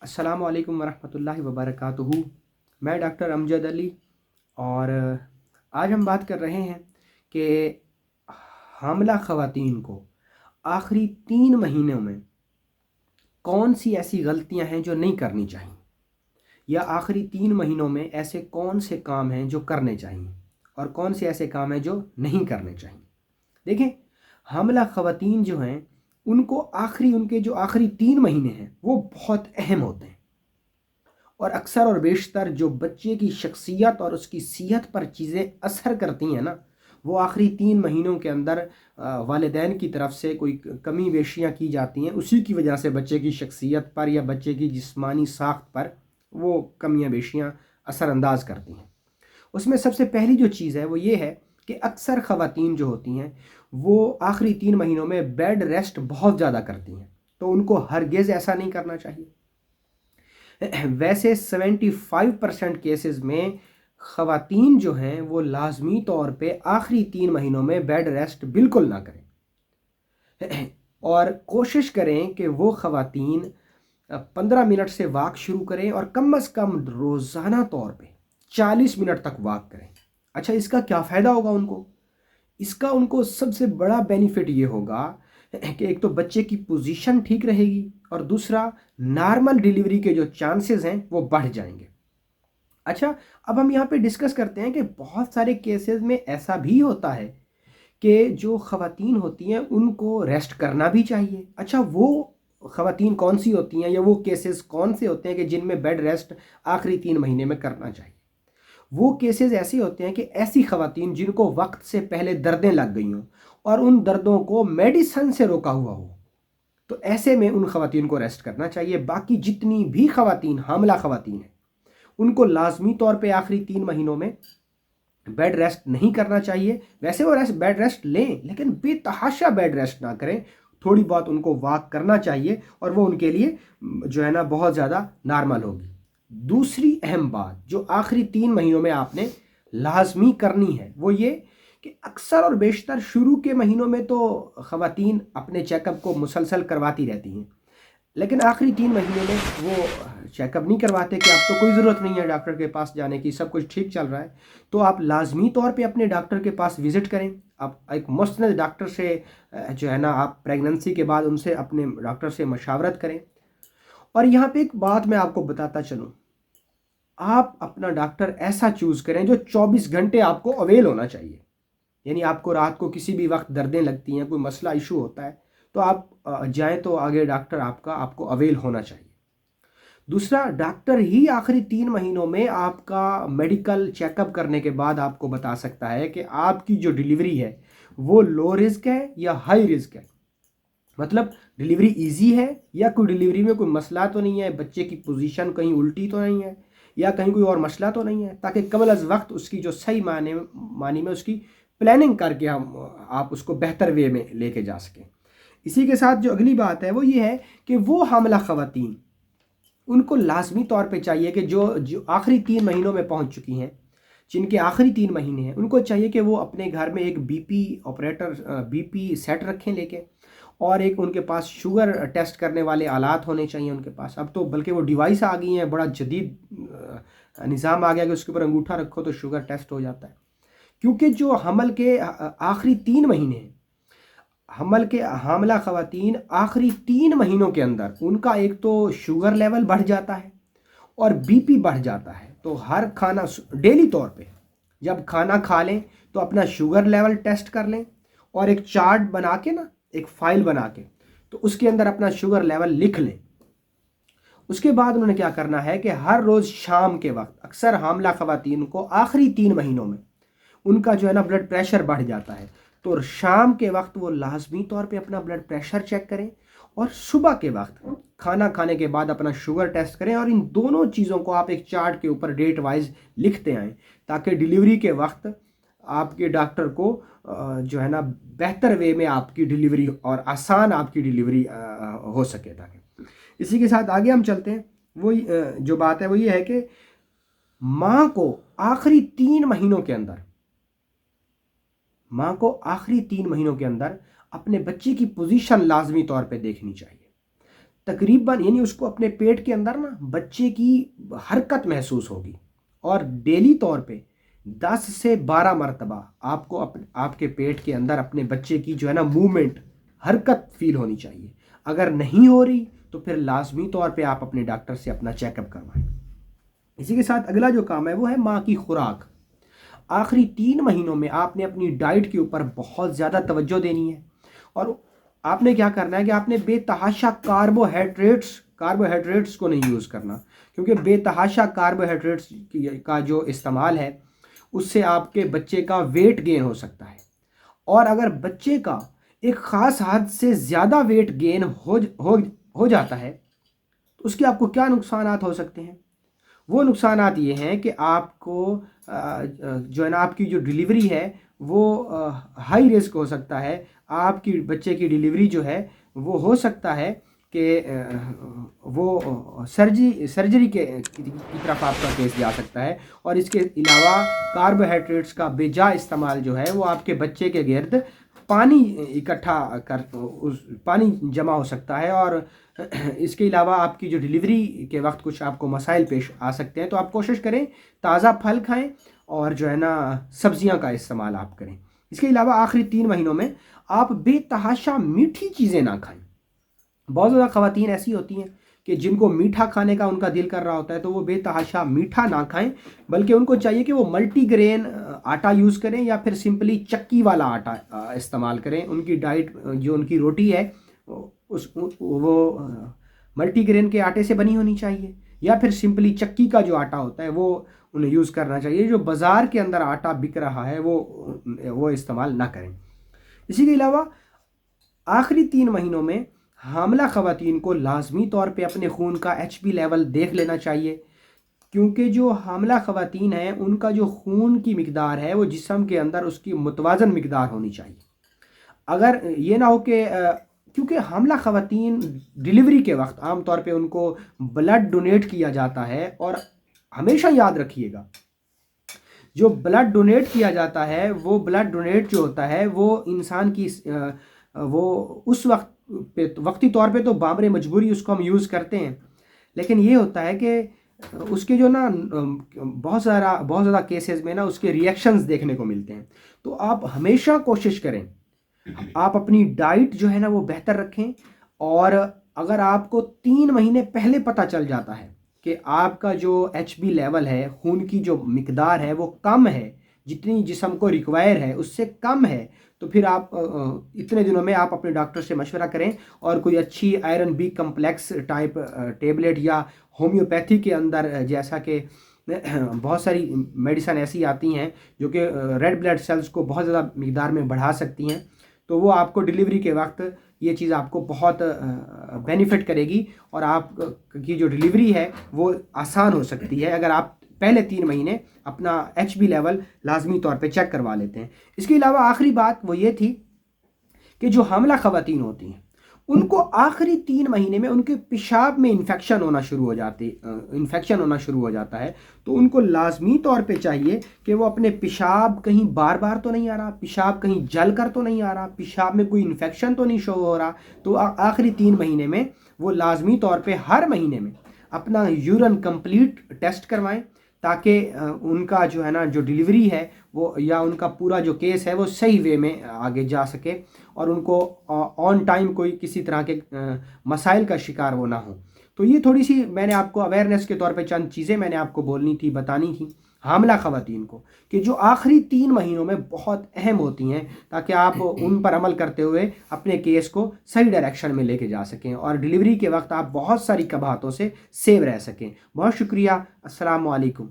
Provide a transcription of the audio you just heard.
السلام علیکم ورحمۃ اللہ وبرکاتہ۔ میں ڈاکٹر امجد علی، اور آج ہم بات کر رہے ہیں کہ حاملہ خواتین کو آخری 3 مہینوں میں کون سی ایسی غلطیاں ہیں جو نہیں کرنی چاہیے، یا آخری 3 مہینوں میں ایسے کون سے کام ہیں جو کرنے چاہیے اور کون سے ایسے کام ہیں جو نہیں کرنے چاہیے۔ دیکھیں، حاملہ خواتین جو ہیں ان کو ان کے جو آخری 3 مہینے ہیں وہ بہت اہم ہوتے ہیں، اور اکثر اور بیشتر جو بچے کی شخصیت اور اس کی صحت پر چیزیں اثر کرتی ہیں نا، وہ آخری 3 مہینوں کے اندر والدین کی طرف سے کوئی کمی بیشیاں کی جاتی ہیں، اسی کی وجہ سے بچے کی شخصیت پر یا بچے کی جسمانی ساخت پر وہ کمیاں بیشیاں اثر انداز کرتی ہیں۔ اس میں سب سے پہلی جو چیز ہے وہ یہ ہے کہ اکثر خواتین جو ہوتی ہیں وہ آخری 3 مہینوں میں بیڈ ریسٹ بہت زیادہ کرتی ہیں، تو ان کو ہرگز ایسا نہیں کرنا چاہیے۔ ویسے 75% کیسز میں خواتین جو ہیں وہ لازمی طور پہ آخری 3 مہینوں میں بیڈ ریسٹ بالکل نہ کریں، اور کوشش کریں کہ وہ خواتین 15 منٹ سے واک شروع کریں، اور کم از کم روزانہ طور پہ 40 منٹ تک واک کریں۔ اچھا، اس کا کیا فائدہ ہوگا ان کو؟ اس کا ان کو سب سے بڑا بینیفٹ یہ ہوگا کہ ایک تو بچے کی پوزیشن ٹھیک رہے گی، اور دوسرا نارمل ڈیلیوری کے جو چانسز ہیں وہ بڑھ جائیں گے۔ اچھا، اب ہم یہاں پہ ڈسکس کرتے ہیں کہ بہت سارے کیسز میں ایسا بھی ہوتا ہے کہ جو خواتین ہوتی ہیں ان کو ریسٹ کرنا بھی چاہیے۔ اچھا، وہ خواتین کون سی ہوتی ہیں یا وہ کیسز کون سے ہوتے ہیں کہ جن میں بیڈ ریسٹ آخری 3 مہینے میں کرنا چاہیے؟ وہ کیسز ایسے ہوتے ہیں کہ ایسی خواتین جن کو وقت سے پہلے دردیں لگ گئی ہوں اور ان دردوں کو میڈیسن سے روکا ہوا ہو، تو ایسے میں ان خواتین کو ریسٹ کرنا چاہیے۔ باقی جتنی بھی خواتین حاملہ خواتین ہیں ان کو لازمی طور پہ آخری 3 مہینوں میں بیڈ ریسٹ نہیں کرنا چاہیے۔ ویسے وہ بیڈ ریسٹ لیں، لیکن بے تحاشا بیڈ ریسٹ نہ کریں، تھوڑی بہت ان کو واک کرنا چاہیے، اور وہ ان کے لیے جو ہے نا بہت زیادہ نارمل ہوگی۔ دوسری اہم بات جو آخری 3 مہینوں میں آپ نے لازمی کرنی ہے وہ یہ کہ اکثر اور بیشتر شروع کے مہینوں میں تو خواتین اپنے چیک اپ کو مسلسل کرواتی رہتی ہیں، لیکن آخری 3 مہینے میں وہ چیک اپ نہیں کرواتے کہ اب تو کوئی ضرورت نہیں ہے ڈاکٹر کے پاس جانے کی، سب کچھ ٹھیک چل رہا ہے۔ تو آپ لازمی طور پہ اپنے ڈاکٹر کے پاس وزٹ کریں۔ آپ ایک مستند ڈاکٹر سے جو ہے نا آپ پریگننسی کے بعد ان سے اپنے ڈاکٹر سے مشاورت کریں۔ اور یہاں پہ ایک بات میں آپ کو بتاتا چلوں، آپ اپنا ڈاکٹر ایسا چوز کریں جو 24 گھنٹے آپ کو اویل ہونا چاہیے۔ یعنی آپ کو رات کو کسی بھی وقت دردیں لگتی ہیں، کوئی مسئلہ ایشو ہوتا ہے، تو آپ جائیں تو آگے ڈاکٹر آپ کو اویل ہونا چاہیے۔ دوسرا، ڈاکٹر ہی آخری 3 مہینوں میں آپ کا میڈیکل چیک اپ کرنے کے بعد آپ کو بتا سکتا ہے کہ آپ کی جو ڈیلیوری ہے وہ لو رسک ہے یا ہائی رسک ہے، مطلب ڈیلیوری ایزی ہے یا کوئی ڈیلیوری میں کوئی مسئلہ تو نہیں ہے، بچے کی پوزیشن کہیں الٹی تو نہیں ہے، یا کہیں کوئی اور مسئلہ تو نہیں ہے، تاکہ قبل از وقت اس کی جو صحیح معنی میں اس کی پلاننگ کر کے آپ اس کو بہتر وے میں لے کے جا سکیں۔ اسی کے ساتھ جو اگلی بات ہے وہ یہ ہے کہ وہ حاملہ خواتین ان کو لازمی طور پہ چاہیے کہ جو آخری 3 مہینوں میں پہنچ چکی ہیں، جن کے آخری 3 مہینے ہیں، ان کو چاہیے کہ وہ اپنے گھر میں ایک بی پی سیٹ رکھیں لے کے، اور ایک ان کے پاس شوگر ٹیسٹ کرنے والے آلات ہونے چاہیے ان کے پاس۔ اب تو بلکہ وہ ڈیوائس آ گئی ہیں، بڑا جدید نظام آ گیا کہ اس کے اوپر انگوٹھا رکھو تو شوگر ٹیسٹ ہو جاتا ہے۔ کیونکہ جو حمل کے آخری 3 مہینے ہیں، حاملہ خواتین آخری 3 مہینوں کے اندر ان کا ایک تو شوگر لیول بڑھ جاتا ہے اور بی پی بڑھ جاتا ہے۔ تو ہر کھانا ڈیلی طور پہ جب کھانا کھا لیں تو اپنا شوگر لیول ٹیسٹ کر لیں، اور ایک چارٹ بنا کے نا، ایک فائل بنا کے، تو اس کے اندر اپنا شوگر لیول لکھ لیں۔ اس کے بعد انہوں نے کیا کرنا ہے کہ ہر روز شام کے وقت، اکثر حاملہ خواتین کو آخری 3 مہینوں میں ان کا جو ہے نا بلڈ پریشر بڑھ جاتا ہے، تو شام کے وقت وہ لازمی طور پہ اپنا بلڈ پریشر چیک کریں، اور صبح کے وقت کھانا کھانے کے بعد اپنا شوگر ٹیسٹ کریں، اور ان دونوں چیزوں کو آپ ایک چارٹ کے اوپر ڈیٹ وائز لکھتے آئیں، تاکہ ڈیلیوری کے وقت آپ کے ڈاکٹر کو جو ہے نا بہتر وے میں آپ کی ڈیلیوری اور آسان آپ کی ڈیلیوری ہو سکے۔ تاکہ اسی کے ساتھ آگے ہم چلتے ہیں، وہ جو بات ہے وہ یہ ہے کہ ماں کو آخری 3 مہینوں کے اندر اپنے بچے کی پوزیشن لازمی طور پہ دیکھنی چاہیے۔ تقریباً یعنی اس کو اپنے پیٹ کے اندر نا بچے کی حرکت محسوس ہوگی، اور ڈیلی طور پہ 10 سے 12 مرتبہ آپ کو آپ کے پیٹ کے اندر اپنے بچے کی جو ہے نا موومنٹ، حرکت فیل ہونی چاہیے۔ اگر نہیں ہو رہی تو پھر لازمی طور پہ آپ اپنے ڈاکٹر سے اپنا چیک اپ کروائیں۔ اسی کے ساتھ اگلا جو کام ہے وہ ہے ماں کی خوراک۔ آخری 3 مہینوں میں آپ نے اپنی ڈائٹ کے اوپر بہت زیادہ توجہ دینی ہے، اور آپ نے کیا کرنا ہے کہ آپ نے بے تحاشا کاربوہائیڈریٹس کو نہیں یوز کرنا، کیونکہ بے تحاشا کاربوہائیڈریٹس کا جو استعمال ہے اس سے آپ کے بچے کا ویٹ گین ہو سکتا ہے، اور اگر بچے کا ایک خاص حد سے زیادہ ویٹ گین ہو جاتا ہے تو اس کے آپ کو کیا نقصانات ہو سکتے ہیں؟ وہ نقصانات یہ ہیں کہ آپ کو جو ہے نا آپ کی جو ڈیلیوری ہے وہ ہائی رسک ہو سکتا ہے۔ آپ کی بچے کی ڈیلیوری جو ہے وہ ہو سکتا ہے کہ وہ سرجری کی طرف آپ کا کیس جا سکتا ہے، اور اس کے علاوہ کاربوہائیڈریٹس کا بے جا استعمال جو ہے وہ آپ کے بچے کے گرد پانی جمع ہو سکتا ہے، اور اس کے علاوہ آپ کی جو ڈیلیوری کے وقت کچھ آپ کو مسائل پیش آ سکتے ہیں۔ تو آپ کوشش کریں تازہ پھل کھائیں اور جو ہے نا سبزیاں کا استعمال آپ کریں۔ اس کے علاوہ آخری 3 مہینوں میں آپ بے تحاشا میٹھی چیزیں نہ کھائیں۔ بہت زیادہ خواتین ایسی ہوتی ہیں کہ جن کو میٹھا کھانے کا ان کا دل کر رہا ہوتا ہے، تو وہ بے تحاشا میٹھا نہ کھائیں، بلکہ ان کو چاہیے کہ وہ ملٹی گرین آٹا یوز کریں یا پھر سمپلی چکی والا آٹا استعمال کریں۔ ان کی ڈائٹ جو ان کی روٹی ہے وہ ملٹی گرین کے آٹے سے بنی ہونی چاہیے، یا پھر سمپلی چکی کا جو آٹا ہوتا ہے وہ انہیں یوز کرنا چاہیے۔ جو بازار کے اندر آٹا بک رہا ہے وہ استعمال نہ کریں۔ اسی کے علاوہ آخری 3 مہینوں میں حاملہ خواتین کو لازمی طور پہ اپنے خون کا HB لیول دیکھ لینا چاہیے، کیونکہ جو حاملہ خواتین ہیں ان کا جو خون کی مقدار ہے وہ جسم کے اندر اس کی متوازن مقدار ہونی چاہیے۔ اگر یہ نہ ہو کہ کیونکہ حاملہ خواتین ڈیلیوری کے وقت عام طور پہ ان کو بلڈ ڈونیٹ کیا جاتا ہے، اور ہمیشہ یاد رکھیے گا جو بلڈ ڈونیٹ کیا جاتا ہے وہ بلڈ ڈونیٹ جو ہوتا ہے وہ انسان کی وہ اس وقتی طور پہ تو بامر مجبوری اس کو ہم یوز کرتے ہیں، لیکن یہ ہوتا ہے کہ اس کے جو نا بہت زیادہ کیسز میں نا اس کے ریئیکشنز دیکھنے کو ملتے ہیں۔ تو آپ ہمیشہ کوشش کریں آپ اپنی ڈائٹ جو ہے نا وہ بہتر رکھیں، اور اگر آپ کو 3 مہینے پہلے پتہ چل جاتا ہے کہ آپ کا جو HB لیول ہے، خون کی جو مقدار ہے وہ کم ہے، جتنی جسم کو ریکوائر ہے اس سے کم ہے، تو پھر آپ اتنے دنوں میں آپ اپنے ڈاکٹر سے مشورہ کریں اور کوئی اچھی iron B complex type tablet یا ہومیوپیتھی کے اندر، جیسا کہ بہت ساری میڈیسن ایسی آتی ہیں جو کہ ریڈ بلڈ سیلز کو بہت زیادہ مقدار میں بڑھا سکتی ہیں، تو وہ آپ کو ڈیلیوری کے وقت یہ چیز آپ کو بہت بینیفٹ کرے گی، اور آپ کی جو ڈیلیوری ہے وہ آسان ہو سکتی ہے اگر آپ پہلے 3 مہینے اپنا HB لیول لازمی طور پہ چیک کروا لیتے ہیں۔ اس کے علاوہ آخری بات وہ یہ تھی کہ جو حاملہ خواتین ہوتی ہیں ان کو آخری 3 مہینے میں ان کے پیشاب میں انفیکشن ہونا شروع ہو جاتا ہے، تو ان کو لازمی طور پہ چاہیے کہ وہ اپنے پیشاب کہیں بار بار تو نہیں آ رہا، پیشاب کہیں جل کر تو نہیں آ رہا، پیشاب میں کوئی انفیکشن تو نہیں شو ہو رہا، تو آخری 3 مہینے میں وہ لازمی طور پہ ہر مہینے میں اپنا یورین کمپلیٹ ٹیسٹ کروائیں، تاکہ ان کا جو ہے نا جو ڈیلیوری ہے وہ یا ان کا پورا جو کیس ہے وہ صحیح وے میں آگے جا سکے، اور ان کو آن ٹائم کوئی کسی طرح کے مسائل کا شکار وہ نہ ہو۔ تو یہ تھوڑی سی میں نے آپ کو اویئرنیس کے طور پہ چند چیزیں میں نے آپ کو بتانی تھی حاملہ خواتین کو، کہ جو آخری 3 مہینوں میں بہت اہم ہوتی ہیں، تاکہ آپ ان پر عمل کرتے ہوئے اپنے کیس کو صحیح ڈائریکشن میں لے کے جا سکیں، اور ڈیلیوری کے وقت آپ بہت ساری قباحتوں سے سیو رہ سکیں۔ بہت شکریہ، السلام علیکم۔